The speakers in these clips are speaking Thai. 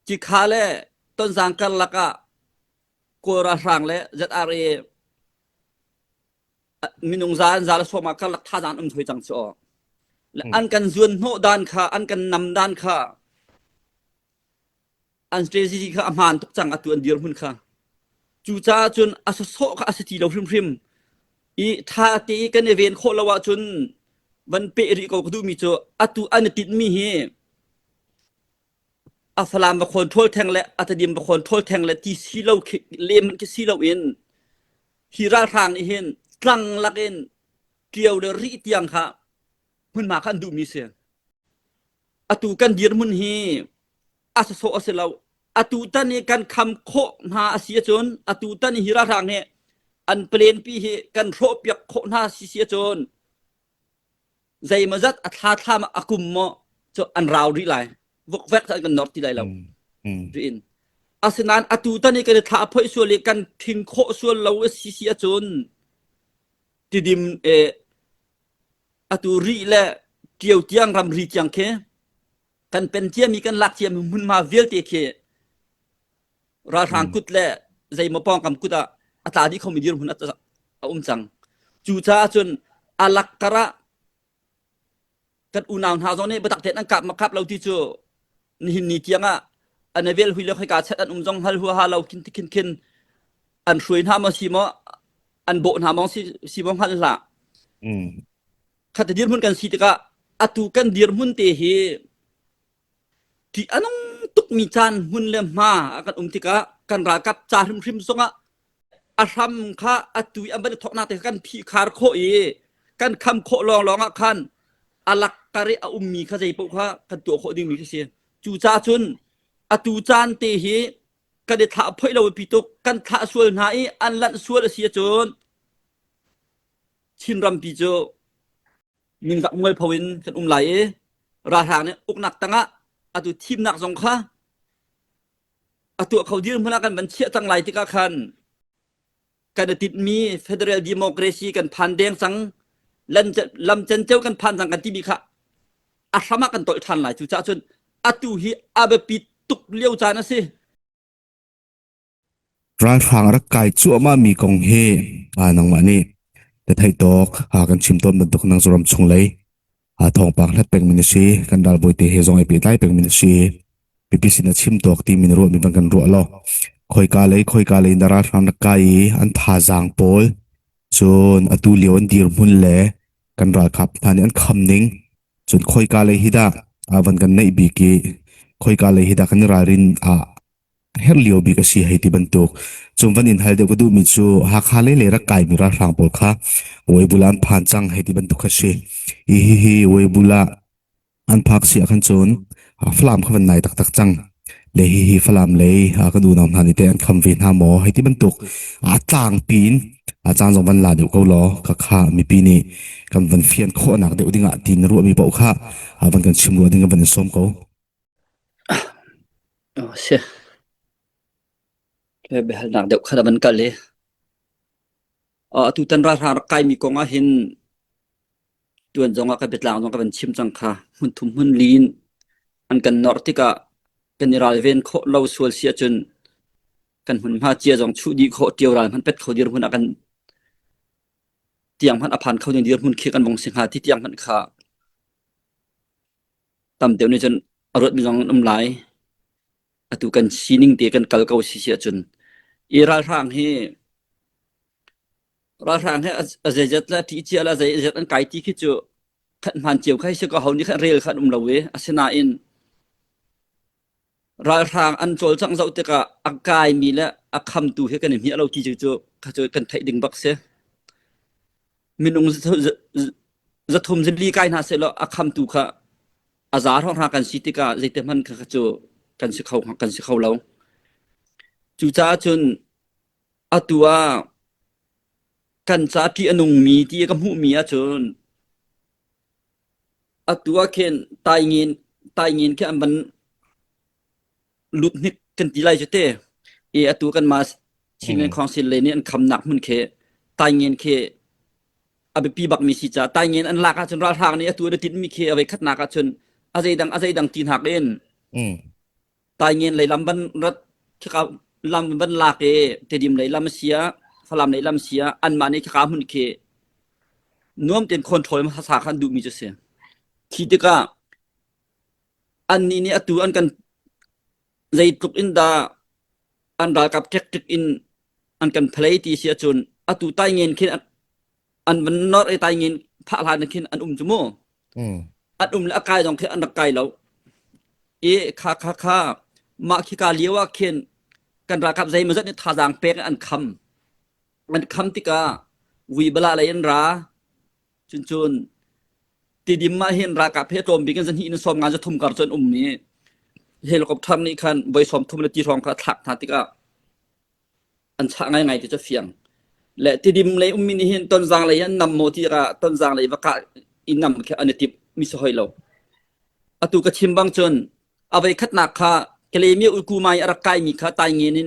จิคาเลต้นสังกันละกะกัวรารังเลจัดอารีมินุงซานซาลสวมากันลักท่าจานถวยจังจอและอันกันส่วนโนด้านค่ะอันกันนำด้านค่ะอันสเตรซีค่ะอามานทุกจังอตัวอันเดียวหุ่นค่ะจูจ้าจนอาสโซค่ะอาสตีเราพริมอีทาตีกันเวนโคละวะจนวันเปริก็ดูมีโจอตุอันติดมีเฮอัฟลามบางคนโทษแทงและอัตดิมบางคนโทษแทงและที่ซีเราเลมมันก็ซีเราเองฮีราทางนี่เห็นตั้งลักเองเกี่ยวเดรีเตียงค่ะมันมาคันดูมีเสียอตุกันเดียร์มุนเฮอาสโซอาเซลาอตุตันนี่กันคำโคนาอาเซียจนอตุตันนี่ฮีราทางเนี่ยอันเปลี่ยนปีเฮกันโรเปียกโคนาเสียจนใจมาจัดอัฐาธรรมอากุมมอจะอันราวรีไลวกแวกกันนอร์ที่ไลเราดินอาสนานอตุตันนี่กันท้าพ่อยส่วนเล็กกันทิ้งโคส่วนเราเสียจนที่ดิมอตุรีและเกี่ยวเตียงรำรีเตียงเคกันเป็นเทียมีกันลักเทียมมุนมาเวลเตเคราทางกุดและใจมาป้องกำกุดอัตราที่เขามีเดียร์หุ่นอัตราจังจูจ้าจนอาลักกระกันอุณาวหาตรงนี้บัตักเทนังกับมาครับเราที่จูนี่นี่เตียงอันในเวลหุยเลือกให้การเซตอันจงฮัลหัวฮาเราคินอันช่วยหามาซีมออันโบนหามองซีมองฮัลละขัดเดียร์หุ่นกันสิตกะอตุกันเดียร์หุ่นเตเฮที่อันนั้นตุกมีจานหุ่นเล่มมากันติกะกันรากับจาริมสงะอารัมค่ะอตุยอันบันทอกนาเตกันพี่คาร์โคกันคำโคลองคันอาลักกะเรอมีค่ะใจปุค่ะกันตัวโคดิมีค่ะเสียจูจาจุนอตุจานเตเฮกันได้ถาพ่อยเราปิตุกันถาส่วนหายอันลันส่วนเสียจนชินรำปีโจมิงกับมวยพวินกันไหลราทางเนี่ยอุกหนักตั้งอตุทีมหนักสงค่ะอตุเขายืนพนักกันบัญชีตั้งหลายที่กันกันติดมีเฟเดรัลดิโมคราซีกันพันแดงสังลำจันเจ้ากันพันสังกันที่มีค่ะอาสมากันต่อยทันหลายจุดจ้าจนอตุฮีอาเบปิตุกเลี้ยวจานะสิราทางรักไก่จั่วมามีกองเฮนังมานี่แต่ไทยตอกหากันชิมต้นบรรทุกนางสุรมชงเลยทองปากและเป็งมินชีกันดาลบอยเตเฮซองไอปีได้เป็งมินชีปิปิสินาชิมตอกตีมินรัวมีบังกันรัวล้อคอยกาเลยนราทางรักไก่อันทาจางโพลจนอตุเลียวอันดีรมุนเล่กันราขับทานอันคำนิ่งจนคอยกาเลยฮิดาวันกันในบีกีคอยกาเลยฮิดากันรารินเฮลเลียวบีกสีให้ที่บรรทุกจนวันอินไฮเดก็ดูมิจูหากฮาเลรักไก่มีราทางโพลค่ะโวยบุลานผ่านจังให้ที่บรรทุกค่ะสิฮิโวยบุลาอันพักเสียขันจนฟลามขวันไหนตักจังเลยฮิฟลามเลยก็ดูน้องทานิเตอันคำวินหาหมอให้ที่บรรทุกต่างปีนอาจารย์สองวันลาเดี๋ยวเขาล้อข้ามีปีนี้กันวันเฟียนโคหนักเดี๋ยวดิ้งตีนรัวมีเปล่าค่ะวันกันชิมรัวดิ้งกันวันส้มเขาเสียเบลหนักเดี๋ยวขนาดมันกันเลยตุตันราทางรักไก่มีกองเห็นตัวจงก็เป็นหลังจงก็เป็นชิมจังค่ะมันทุ่มมันลีนอันกันนอร์ติกะกันนิราเวนโคเราสวลเสียจนกันหุ่นมาเจียจงชูดีโคเตียวรานมันเป็ดเขาเดียร์หุ่นกันเตียงพันอภันเขาเดียร์หุ่นเคียกันวงสิงหาที่เตียงพันขาต่ำเดียวนี้จนอรถมีจงน้ำลายตุกันซีนิ่งเตียกันกัลเกาเสียจนราทางให้อาจจะละที่เจียละจะอันไกลที่คิดจะขันผ่านเจียวใครเชื่อก็เขานี่ขันเรียลขันเราเวอาศนาอินราทางอันโจลจังเจ้าเตกะอากายมีและอาคำตูให้กันมีเราที่จะเขาจะกันไทยดึงบักเสียมินงจะทุ่มจะลีกายนาเสร็จแล้วอาคำตูค่ะอาจารย์ของทางกันสิติกาจะเต็มมันเขาจะกันสิเขาเราจูจ้าจนอตัวกันสาที่อนุมีที่กับหูมีจนตัวเข็นตายเงินแค่มันลุดนิดกันตีไรจะเตตัวกันมาชิงเงินของสินเลยเนี่ยคำหนักมันเคตายเงินเคเอาไปปีบักมีสิจ้าตายเงินอันหลักจนราทางนี้ตัวเดินติดมีเคเอาไปคัดหนักจนอาใจดังตีนหักเล่น ตายเงินเลยลำบันรัฐที่เขาลำบันลากเตดิมเลยลำเสียฝรั่งเลยลำเสียอันมาในที่เขาหุ่นเคน้วมเต็มคอนโทรลภาษาคันดูมีจะเสียคิดก็อันนี้เนี่ยตัวอันกันใจตุกอินดาอันรากับเทคนิคอินอันกันเพลย์ที่เสียจนตัวตายเงินขึ้นอันมันนอดไอตายเงินพระลานขึ้นอันจมูกอันและกายต้องขึ้นอันกายแล้วค่ามาคิกาเลียวว่าเข็นกันรากับใจมันจะเนี่ยท่าจางเป็กอันคำที่กาวีบลาอะไรยันราจุนติดิมมาเห็นรากับเพตรมบิกันสันหินสมงานจะทุ่มการจนนี้เฮลกับทำนี่คันใบสมทุ่มละจีรองกระถักที่กาอันช่างไงที่จะเฟียงและติดิมเลยมินี่เห็นต้นจางเลยยันนำโมที่กาต้นจางเลยว่ากะอินนำแค่อันนี้ติมิสหอยเราตุกชิมบางจนเอาไปขัดหนักค่ะกเลมีอุกูไมอรักไกมีค่ะตายเงิน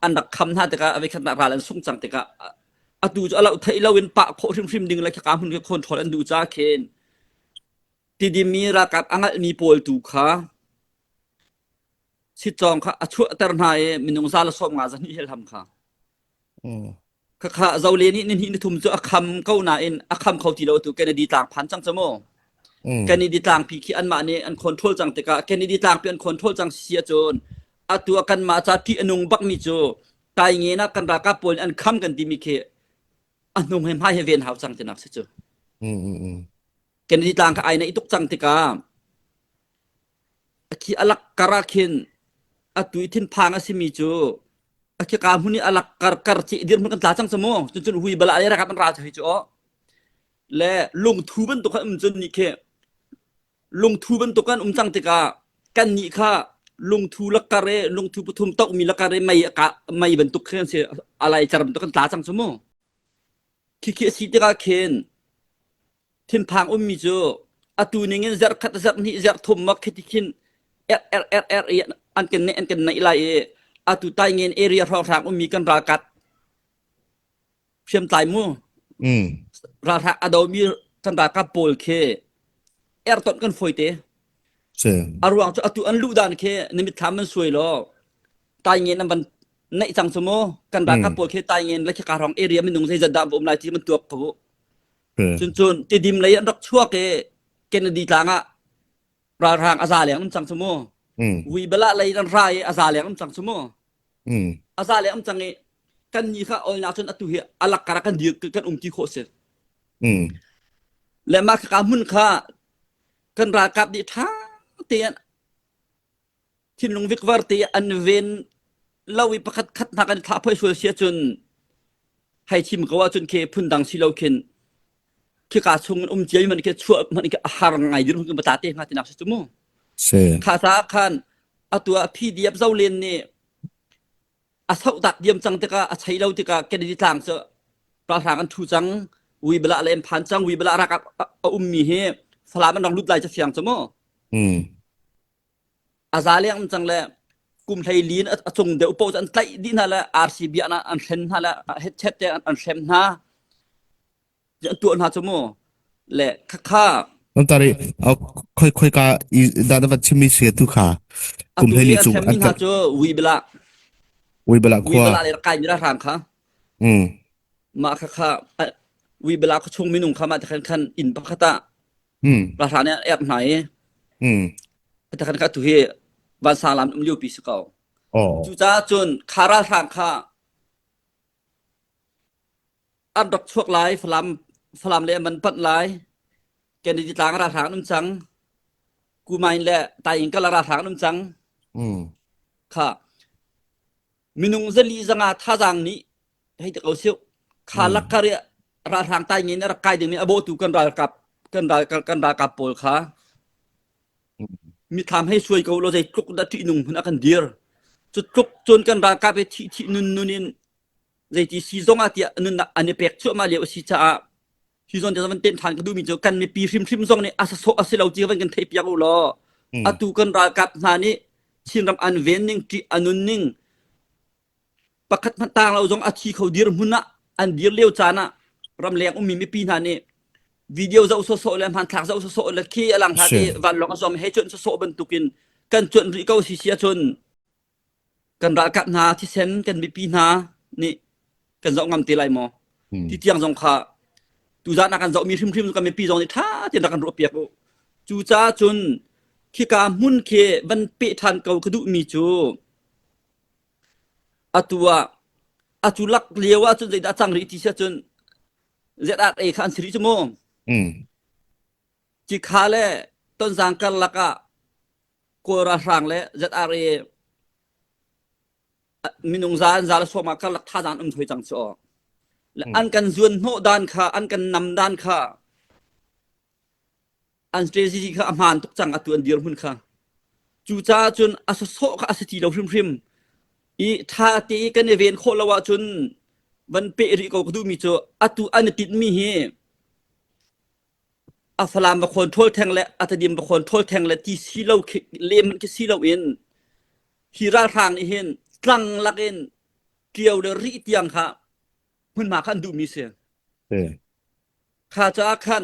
อันดักคำท่าแต่ก็เอาไปขัดหนักราลันสุ่งจังแต่ก็ตุจะเราไทยเราเป็นปะโคริมดึงเลยการหุ่นคนทอลันดูจ้าเคนที่ดิมีรักกับอังมีโพลตุค่ะสิจองค่ะช่วยแต่นายมินงซาลสมงาจันนี่เฮลทำค่ะค่ะเจ้าเลนี่นี่ทุ่มจะคำเขาหนาเอ็นคำเขาที่เราตุกันดีต่างพันจังจมูกแกนี่ดีต่างพี่ขี้อันมาเนี่ยอันคอนโทรลจังแต่ก็แกนี่ดีต่างเป็นคอนโทรลจังเสียจนตัวกันมาจากที่อนุงบักมิโจตายเงี้ยนะกันรักกับปนอันคำกันดีมีเคอนุงให้มาให้เวียนหาวจังจะนักเสียจแกนี่ดีต่างกับไอในตุกจังแต่ก็ขี้อลักกระคินตัวทินพังสิมิโจขี้การหุ่นนี่อลักกระจิเดียร์มันกันตาจังสมองจนหุยบลาอะไรรักมันราชให้โจและลงทูบันตุกันจนนี่เคลงทูบันตุกันจังติกากันนี่ค่ะลงทูลักกะเรลงทูปทุมตอกมีลักกะเรไม่บรรทุกเครื่องเสียอะไรจะบรรทุกกันตาจังสมอคิสิติกาเคนทินพังมีโจตูนี่เงินจะคัดจะนี่จะทุมมักคิดคินอันกันในไลตูตายเงินเอเรียรองทางมีกันรากัดเชื่อมตายมู่ราคาอดมีทันรากับโพลเคต้นกันฝอยเตอารวงจะตุอันลูดานเคนิมิตทำมันสวยล้อตายเงินมันในจังสมอกันรากับโพลเคตายเงินและชะการของเอเรียมันนุ่งใส่จะดำบ่มลายที่มันตัวกูจนติดิมเลยรักชั่วเกนดีทางอะราทางอาซาเหลียงมันจังสมอวีเบลาเลยรันไรอาซาเหลียงมันจังสมออาซาเหลียงมันจังกันยี่ข้าเอาหน้าจนตุเหียอลักการกันดีกันที่โคเสและมาการมุ่นค่ากันรากับดิท่าเตียนที่ลงวิกวาร์ตีอันเวนเล่าวิปคัดนักกันท้าเพื่อช่วยเสียจนให้ชิมก็ว่าจนเคพุ่นดังสิเราเข็นคือการชงเจียมันแค่ช่วยมันแค่อาหารไงยื่นขึ้นมาตาเตะงานที่นักสิจุโมข้าสาขันตัวพี่เดียบเจ้าเลียนนี่อาศัยตัดเยี่ยมจังแต่ก็อาศัยเราแต่ก็แค่ดีต่างเสประธานกันทูจังวีเบลาเล่นพันจังวีเบลารักมีเฮฟลามันลองลุดลายจะเสียงสมออาซาเลียงจังเลยกลุ่มไทยลีนจงเดี๋ยวโปจันไตดินฮะละอาร์ซีบีนะอันเซนฮะละเฮดเชตอันเซมนะจะตัวน่าสมอและข้าน้ำตาลีเอาค่อยๆกาอีดาวัดชิมิเสียทุกขากลุ่มไทยลีนสูงอันนั้นวีเบลาขั้วเลยกายมีราคาค่ะมาข้าวีเบลาเขาชงมินุงเขามาจากคันอินปะคตาราคาเนี่ยแอบไหนแต่คันข้าตุเฮวันสาลามมันอยู่ปีสกาวจุจ้าจนคาราทางข้าอันดอกชวกไลฟลามเลยมันปัดไลแกนดิตางราทางนุ่มจังกูไม่แหละตายอิงก็ราทางนุ่มจังค่ะมินุงจะลีจังอาท่าจังนี้ให้เด็กเอาเสียวขาลักกะเรียราทางตายเงี้ยรักไก่ถึงนี้อโบตุกันรากับโปลค่ะมีทำให้ช่วยเขาเราใจคลุกดัดที่นุ่งพนักกันเดียร์จุดคลุกจนกันรากับไปที่นุ่นนี่ใจที่ซีซงอาทิตย์นุ่นอันนี้เป็กชั่วมาเลี้ยวสิจ้าซีซงจะมันเต้นทานก็ดูมีเจ้ากันมีปีฟิมซงนี่อาศัยโซอาศัยเราจีวันกันเทียบยาวล้อตุกันรากับนานี่ชินรำอันเวนนิ่งที่อันนุ่นนิ่งประคัดมันต่างเราจงอาชีเขาเดียร์มุนนะอันเดียร์เลี้ยวจานะรำเลียงมีปีนานี่วิดีโอจะอุศโสเลยพันทักจะอุศโสเลยขี้อลังทักวันลองก็สมให้จนอุศโสบรรทุกิน กันจวนริเกาสิเสียจนกันรากะนาที่เซนกันมีปีนานี่กันจองงำตีไหลหมอที่เตียงจงค่ะตูจานักกันจองมีริมๆกันมีปีจองนี่ท่าที่นักกันรวเปียกจูจ้าจนขี้กามุนเคบันเปทันเกากระดุมีจูอตัวลักเลียวจนได้จังริที่เสียจนZRA คันสิริจโมจิคาเลต้นสังกัลลักะโกรารังเล ZRA มินุงซานซาลสวมากัลลักท่าจานถวยจังซอและอันกันจวนโนดานค่ะอันกันนำดานค่ะอันสเตรซีค่ะอำหานทุกจังอตัวอันเดียวหุ่นค่ะจูจ้าจนอสโซค่ะอสติเราพริมอีท่าตีกันเวนโคละวะจนบันเปริโกกดูมีโจอตุอันติดมีเฮอัฟลามบะคนโทษแทงและอัตดิมบะคนโทษแทงและที่ซีเราเลมก็ซีเราเองฮีราทางนี่เห็นตั้งลักเองเกี่ยวเดริเตียงค่ะมันมาคันดูมีเสียข้าจะคัน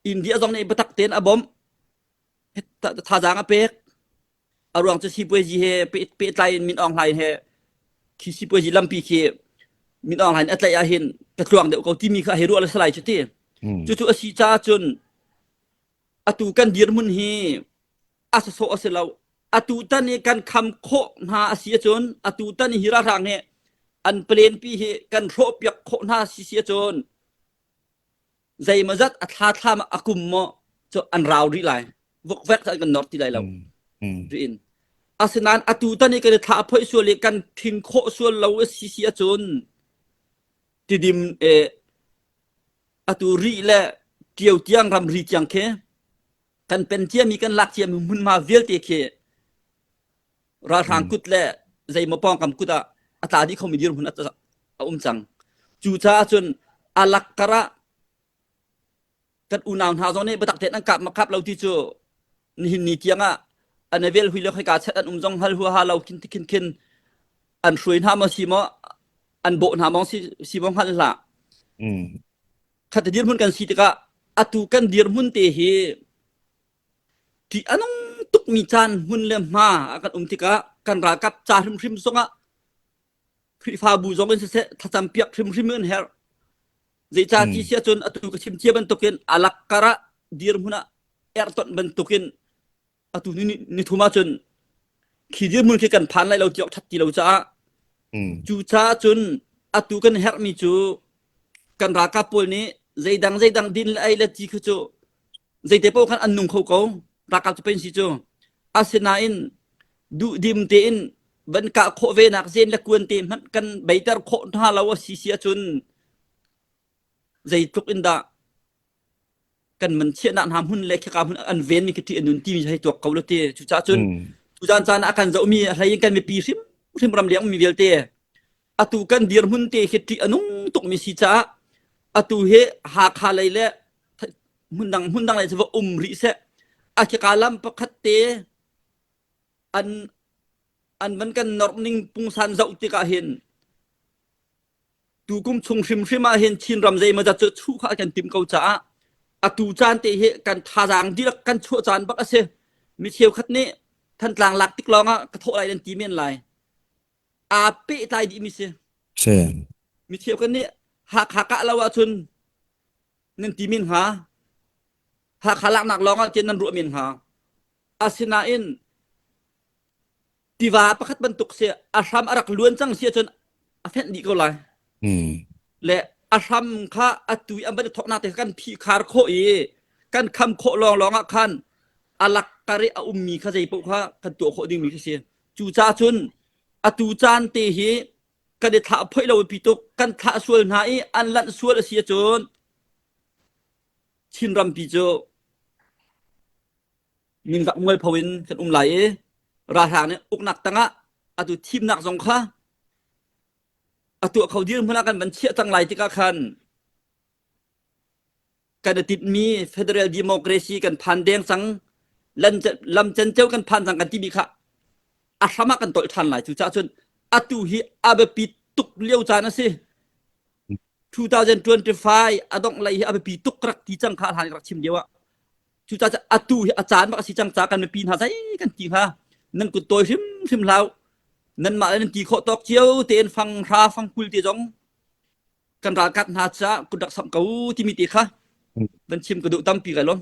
อินเดียตรงนี้บตักเต็นอบอมท่าจางอเปกอารวงจะซีปวยจีเฮเปไตมินอองไลเฮคีซีปวยจีลัมปีเคมินอองไลน์อัตยาเห็นกระทรวงเดี๋ยวเขาที่มีค่าเฮรุอะไรสลายจุดที่จุดอสีจ้าจนอตูกันเดียร์มุนเฮอาสโซอเสลาอตูตันนี่กันคำโคนาอาเสียจนอตูตันนี่ฮิราทางเฮอันเปลี่ยนปีเฮกันโรเปียกโคนาเสียจนใจมาจัดอัฐาธรรมอากุมมอจอันราวรีไลวกแวกกันนอร์ที่ไลเราดินอาสนานอตูตันนี่กันท้าพ่อยส่วนเล็กกันทิ้งโคส่วนเราเสียจนที่ดิมอตูรีและเกี่ยวเตียงรำรีเตียงเคกันเป็นเทียมีกันลักเทียมมุนมาเวลเตเคราทางกุดและใจมาป้องกำกุดอัตราที่เขามีดีรุ่นอัตราจังจูจ้าจนอลักกระกันอุณาวหาตรงนี้บตักเทนังกับมาคับเราที่จูนี่เตียงอันเวลหุยเลือกให้การเซตอันจงฮัลหัวฮาเราคินอันช่วยหามาซีมออันโบนหามองซีมองฮัลละขัดเดียร์มุนกันสิตกะอตูกันเดียร์มุนเตเฮที่อันนั้นตุกมีจานมุนเลมมากันติกะกันรากับจาริมซงะพริฟาบูซงเป็นเสทัศนเปียกริมเงินเฮร์ใจจาที่เสียจนอตูกชิมเทียบันตุกินอลักกระเดียร์มุนะเอร์ตันบันตุกินอตูนี่ทุมาจนขีเดียร์มุนคือกันผ่านไล่เราเจาะทัดที่เราจ้าจูจ้าจนอตูกันเฮร์มีจูกันรากับปวลนี้ใจดังดินไอละจีคือจูใจเตปอกันอันนุ่งเขารากับจะเป็นสิจูอาเซนาอินดูดิมเตอินบันกะโคเวนักเซนละกวนเตมันกันใบตาโคท่าเราสิเสียจนใจทุกอินดากันมันเชื่อนันหามหุ่นเล็กกับหุ่นอันเวนมีกิจอันนุนที่มีให้ตัวเขาเลยเตจูจ้าจนจูจานอาการจะมีอะไรยังกันมีปีริมรำเลี้ยงมีเวลเตอตูกันเดียร์หุ่นเตกิจอันนุ่งตุกมีสิจ้าอตูเฮหาคาเลยและหุ่นดังเลยจะว่าริเสอาคิกาลัมปะคัตเตอันมันกันนอร์นิงปุงสันจะอุติกาเห็นตูกุมชงชิมมาเห็นชินรำใจมาจะเจอชูข้ากันติมเกาจ้าอตูจานเตเฮกันทาจางดีละกันชั่วจานบักเสมิเชียวคัดนี้ท่านกลางหลักติกลองกระโถอะไรนันตีเมียนไรอาเปตายดีมิเสใช่มิเชียวกันนี้หากะละวะชนนันตีมินหาหากขลักนักลองเจนนันรัวมินหาอาสินาอินที่ว่าประคัดบรรทุกเสียอาชัมอารักล้วนจังเสียจนอาเฟนดีก็เลยและอาชัมข้าอตุยอันเป็นทอกนาแต่กันพี่คาร์โคกันคำโคลองคันอาลักกะเรออุมมีข้าใจปุ๊กข้ากันตัวโคดึงมีเสียจูจ้าชนอตุจานเตหีกันเดท้าพ่อยเราพิตุกันท้าส่วนหายอันลันส่วนเสียจนชินรำปีโจมินกับมวยพวินกันไหลราทางเนี่ยอุกหนักตั้งอตุทีมหนักสงข้าอตุเขายืนพนักกันบัญชีตั้งหลายที่กันกันติดมีเฟเดรัลดิโมคราซีกันพันแดงสังลำจันเจ้ากันพันสังกันที่มีค่ะอาสมากันต่อยทันหลายจุดจ้าจนอตุฮีอาเบปีตุกเลี้ยวจานะสิ2025อดองไหลอาเบปีตุกรักที่จังขาทานรักชิมเดียวจู chu cha atuอาจารย์มาสิจังจากันปีนหาไสกันจริงฮะนั่นกูตัวชิมลาวนั่นมานั่นกี่ขอตอกเจียวเตนฟังราฟังคุลติจงกันรากัดหาจะกูดักสัมกูที่มีติค่ะนั่นชิมกระดูตำปีกันลง